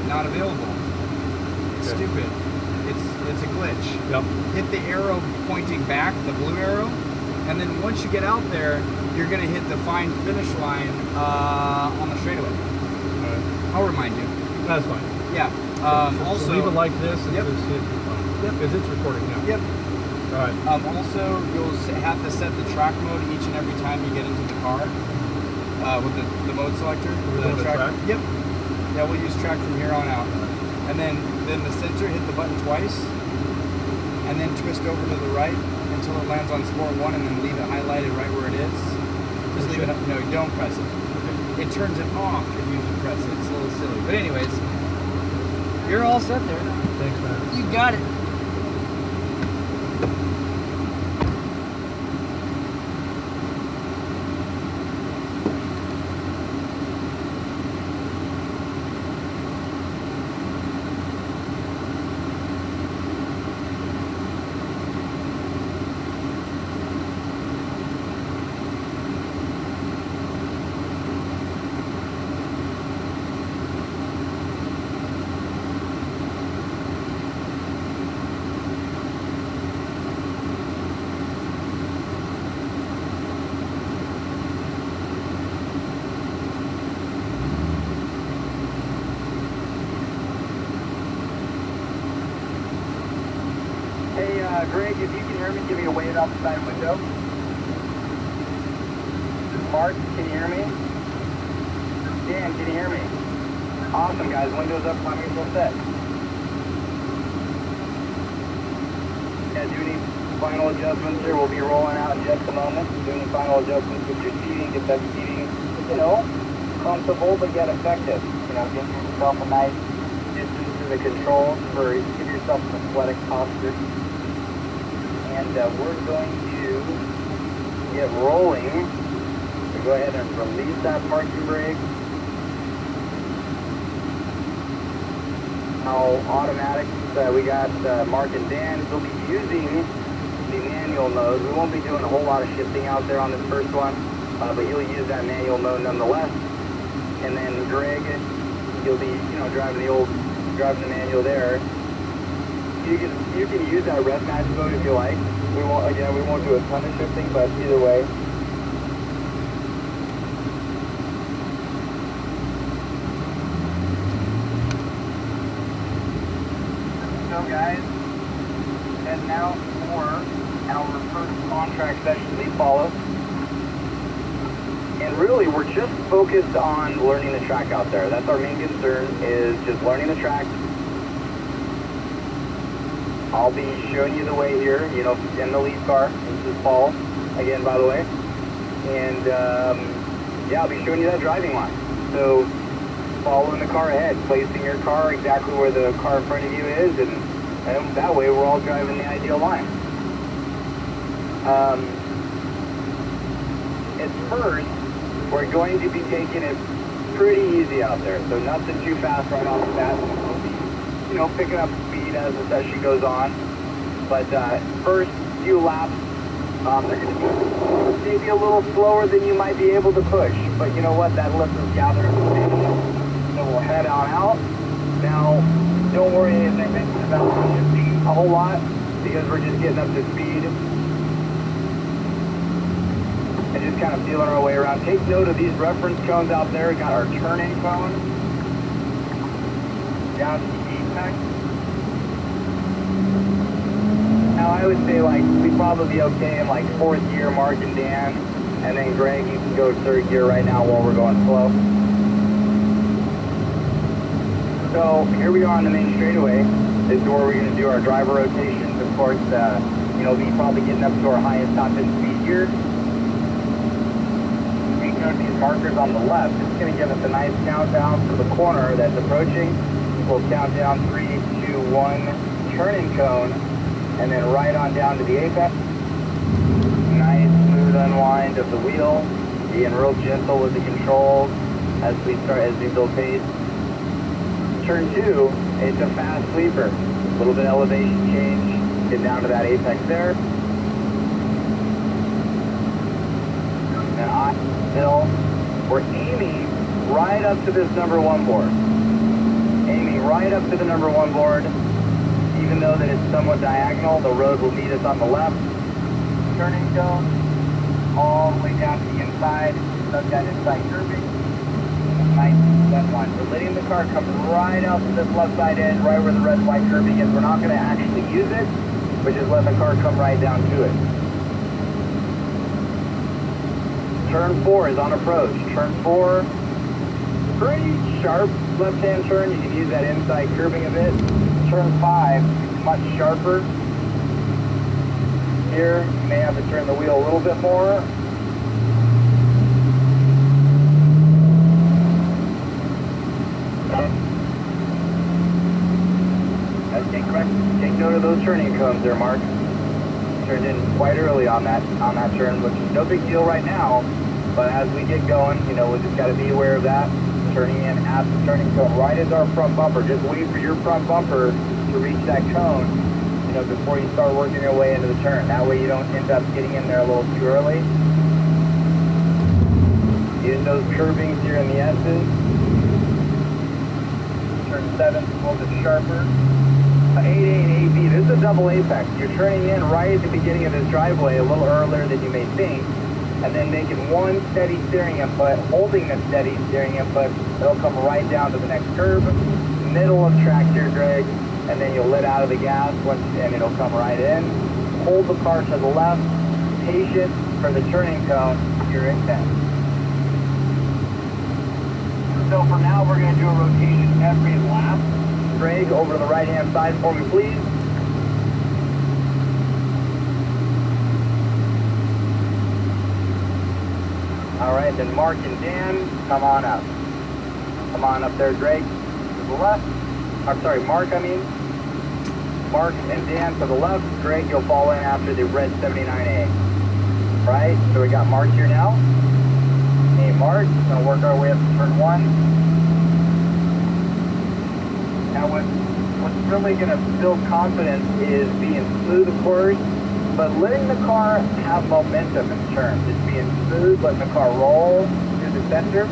not available. It's stupid. It's a glitch. Yep. Hit the arrow pointing back, the blue arrow, and then once you get out there, you're gonna hit the fine finish line on the straightaway. All right. I'll remind you. That's fine. Yeah. So Also, leave it like this and Yep. just hit the button. Yep. Because it's recording now. Yep. All right. Also, you'll have to set the track mode each and every time you get into the car with the mode selector. The track? Yep. Yeah, we'll use track from here on out. And then the sensor, hit the button twice, and then twist over to the right until it lands on sport 1, and then leave it highlighted right where it is. Just leave it up. No, don't press it. Okay. It turns it off if you press it. It's a little silly. But anyways, you're all set there. Thanks, man. You got it. Greg, if you can hear me, give me a wave out the side window. Mark, can you hear me? Dan, can you hear me? Awesome, guys. Windows up, climbing full set. Yeah, do any final adjustments here? We'll be rolling out in just a moment. Doing the final adjustments with your seating, get that seating, comfortable but yet effective. Give yourself a nice distance to the controls for give yourself an athletic posture. And we're going to get rolling. So go ahead and release that parking brake. Now automatic, we got Mark and Dan. We'll be using the manual mode. We won't be doing a whole lot of shifting out there on this first one, but you'll use that manual mode nonetheless. And then Greg, you'll be driving the manual there. You can use that rest match mode if you like. We won't do a ton of shifting, but either way. So guys, heading out for our first contract session we follow. And really, we're just focused on learning the track out there. That's our main concern, is just learning the track. I'll be showing you the way here, in the lead car. This is Paul, again, by the way. And, yeah, I'll be showing you that driving line. So, following the car ahead, placing your car exactly where the car in front of you is, and that way we're all driving the ideal line. At first, we're going to be taking it pretty easy out there, so nothing too fast right off the bat. We'll be, picking up speed as the session goes on. But first few laps, they're going to be maybe a little slower than you might be able to push. But you know what? That lets us gather information. So we'll head on out. Now, don't worry if I mentioned about shifting a whole lot, because we're just getting up to speed and just kind of feeling our way around. Take note of these reference cones out there. We got our turn-in cone down to the apex. Now I would say we'd probably be okay in fourth gear, Mark and Dan, and then Greg, you can go third gear right now while we're going slow. So here we are on the main straightaway. This is where we're going to do our driver rotations. Of course, we'll be probably getting up to our highest top end speed here. Take note of these markers on the left. It's going to give us a nice countdown for the corner that's approaching. We'll count down 3, 2, 1, turn-in cone, and then right on down to the apex. Nice smooth unwind of the wheel, being real gentle with the controls as we build pace. Turn 2, it's a fast sweeper. A little bit of elevation change, get down to that apex there. Then on hill, we're aiming right up to this number 1 board. Aiming right up to the number 1 board. Even though that it's somewhat diagonal, the road will meet us on the left. Turning cone, all the way down to the inside, stuck that inside curving. Nice, left line. We're letting the car come right out to this left side edge, right where the red white curving is. We're not going to actually use it, but just let the car come right down to it. Turn 4 is on approach. Turn 4, pretty sharp left-hand turn. You can use that inside curving a bit. Turn 5, much sharper. Here, you may have to turn the wheel a little bit more. Take note of those turning cones there, Mark. Turned in quite early on that turn, which is no big deal right now. But as we get going, you know, we just got to be aware of that. Turning in at the turning cone, right as our front bumper. Just wait for your front bumper to reach that cone, you know, before you start working your way into the turn. That way you don't end up getting in there a little too early. Use those curvings here in the S's. Turn 7 a little bit sharper. 88 AB, this is a double apex. You're turning in right at the beginning of this driveway a little earlier than you may think, and then making one steady steering input, holding the steady steering input. It'll come right down to the next curve, middle of track here, Greg, and then you'll let out of the gas and it'll come right in. Hold the car to the left, patient for the turning cone, you're in 10. So for now, we're going to do a rotation every lap. Greg, over to the right-hand side for me, please. All right, then Mark and Dan, come on up. Come on up there, Greg, to the left. I'm sorry, Mark, I mean. Mark and Dan to the left. Greg, you'll fall in after the red 79A. Right, so we got Mark here now. Hey, Mark, we're going to work our way up to turn 1. Now what's really going to build confidence is being smooth, of course, but letting the car have momentum in turn. Just being smooth, letting the car roll through the center.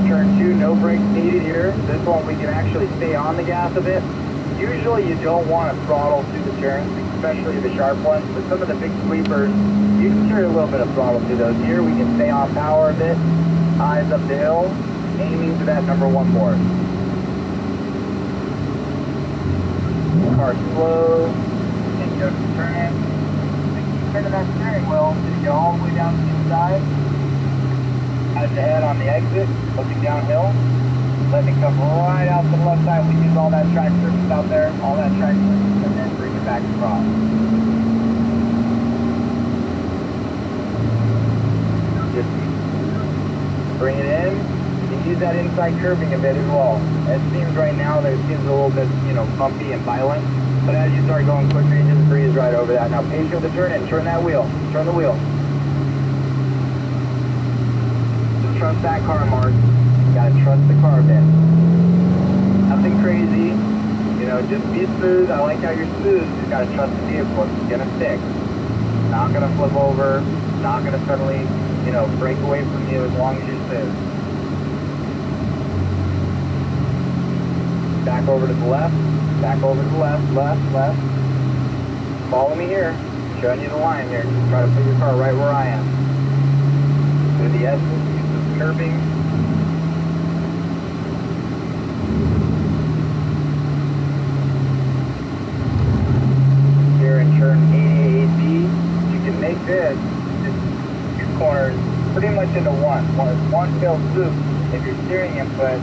Turn 2, no brakes needed here. This one we can actually stay on the gas a bit. Usually you don't want to throttle through the turns, especially the sharp ones, but some of the big sweepers, you can carry a little bit of throttle through those. Here we can stay on power a bit, eyes up the hill, aiming for that number 1 board. Car slow, and go to the turn in. Keep turning that steering wheel to go all the way down to the inside. Eyes ahead on the exit, looking downhill. Letting it come right out to the left side. We use all that track surface out there, all that track surface, and then bring it back across. Just bring it in. You can use that inside curving a bit as well. It seems right now that it seems a little bit, you know, bumpy and violent, but as you start going quicker, you just breeze right over that. Now patient with the turn in. Turn that wheel. Turn the wheel. Just trust that car, Mark. You gotta trust the car a bit. Nothing crazy, you know, just be smooth. I like how you're smooth. You just gotta trust the vehicle. It's gonna stick. Not gonna flip over, not gonna suddenly, you know, break away from you as long as you're smooth. Back over to the left, back over to the left, left. Follow me here. I'm showing you the line here. Just try to put your car right where I am. Do the S's, use the curving. Turn 88B, you can make this two corners pretty much into one. One tail swoop. If your steering input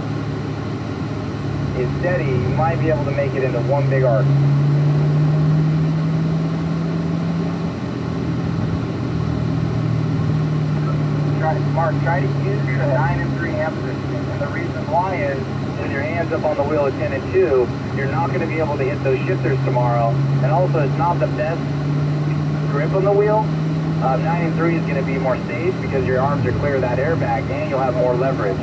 is steady, you might be able to make it into one big arc. Mark, try to use the 9 and 3 amp system, and the reason why is with your hands up on the wheel at 10 and 2, you're not going to be able to hit those shifters tomorrow, and also it's not the best grip on the wheel. 9 and 3 is going to be more safe because your arms are clear of that airbag and you'll have more leverage.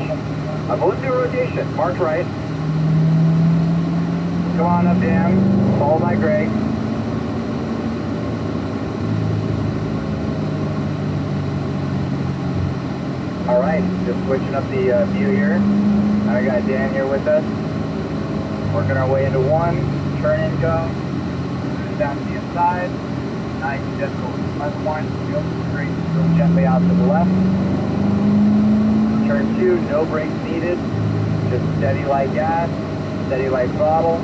But let's do a rotation. Mark right. Come on up, Dan. Followed by Greg. All right, just switching up the view here. I got Dan here with us. Working our way into one, turn in cone, down to the inside. Now you can just go unwind the wheel straight, go gently out to the left. Turn 2, no brakes needed. Just steady like gas, steady like throttle.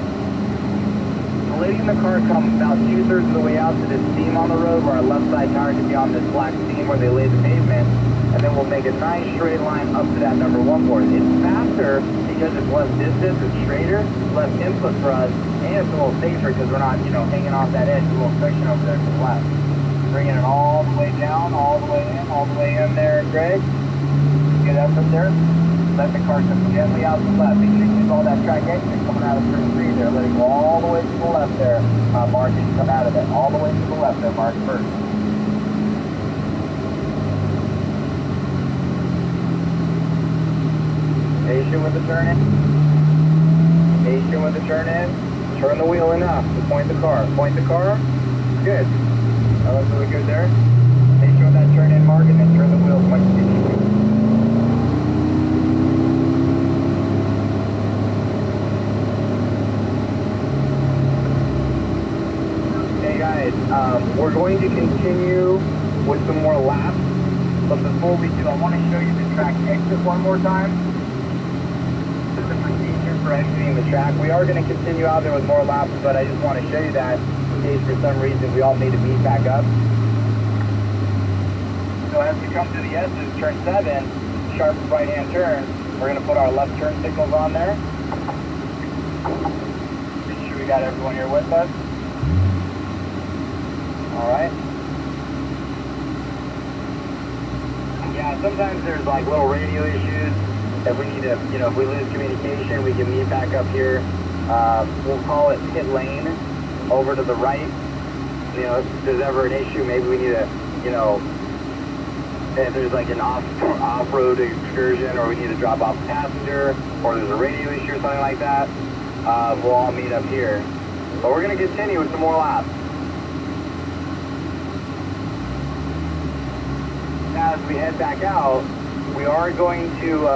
Letting the car come about 2/3 of the way out to this seam on the road where our left side tire can be on this black seam where they laid the pavement, and then we'll make a nice straight line up to that number 1 board. It's faster because it's less distance, it's straighter, less input for us, and it's a little safer because we're not, hanging off that edge, a little friction over there to the left. Bringing it all the way down, all the way in there, Greg. Get up there. Let the car come gently out to the left. Make sure you keep all that track exit coming out of turn 3 there. Let it go all the way to the left there. Mark, and come out of it. All the way to the left there, Mark, first. Patient with the turn in. Patient with the turn in. Turn the wheel enough to point the car. Point the car. Good. That looks really good there. Patient with that turn in, Mark, and then turn the wheel point the car. We're going to continue with some more laps, but before we do, I want to show you the track exit one more time. This is the procedure for exiting the track. We are going to continue out there with more laps, but I just want to show you that in case for some reason we all need to meet back up. So as we come to the S's, turn 7, sharp right-hand turn, we're going to put our left turn signals on there. Make sure we got everyone here with us. All right. Yeah, sometimes there's like little radio issues that we need to, if we lose communication, we can meet back up here. We'll call it pit lane over to the right. If there's ever an issue, maybe we need to, if there's like an off-road excursion or we need to drop off a passenger or there's a radio issue or something like that, we'll all meet up here. But we're going to continue with some more laps. As we head back out, we are going to,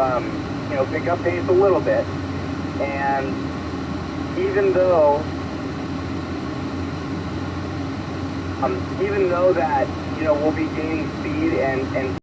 pick up pace a little bit. And even though that, we'll be gaining speed and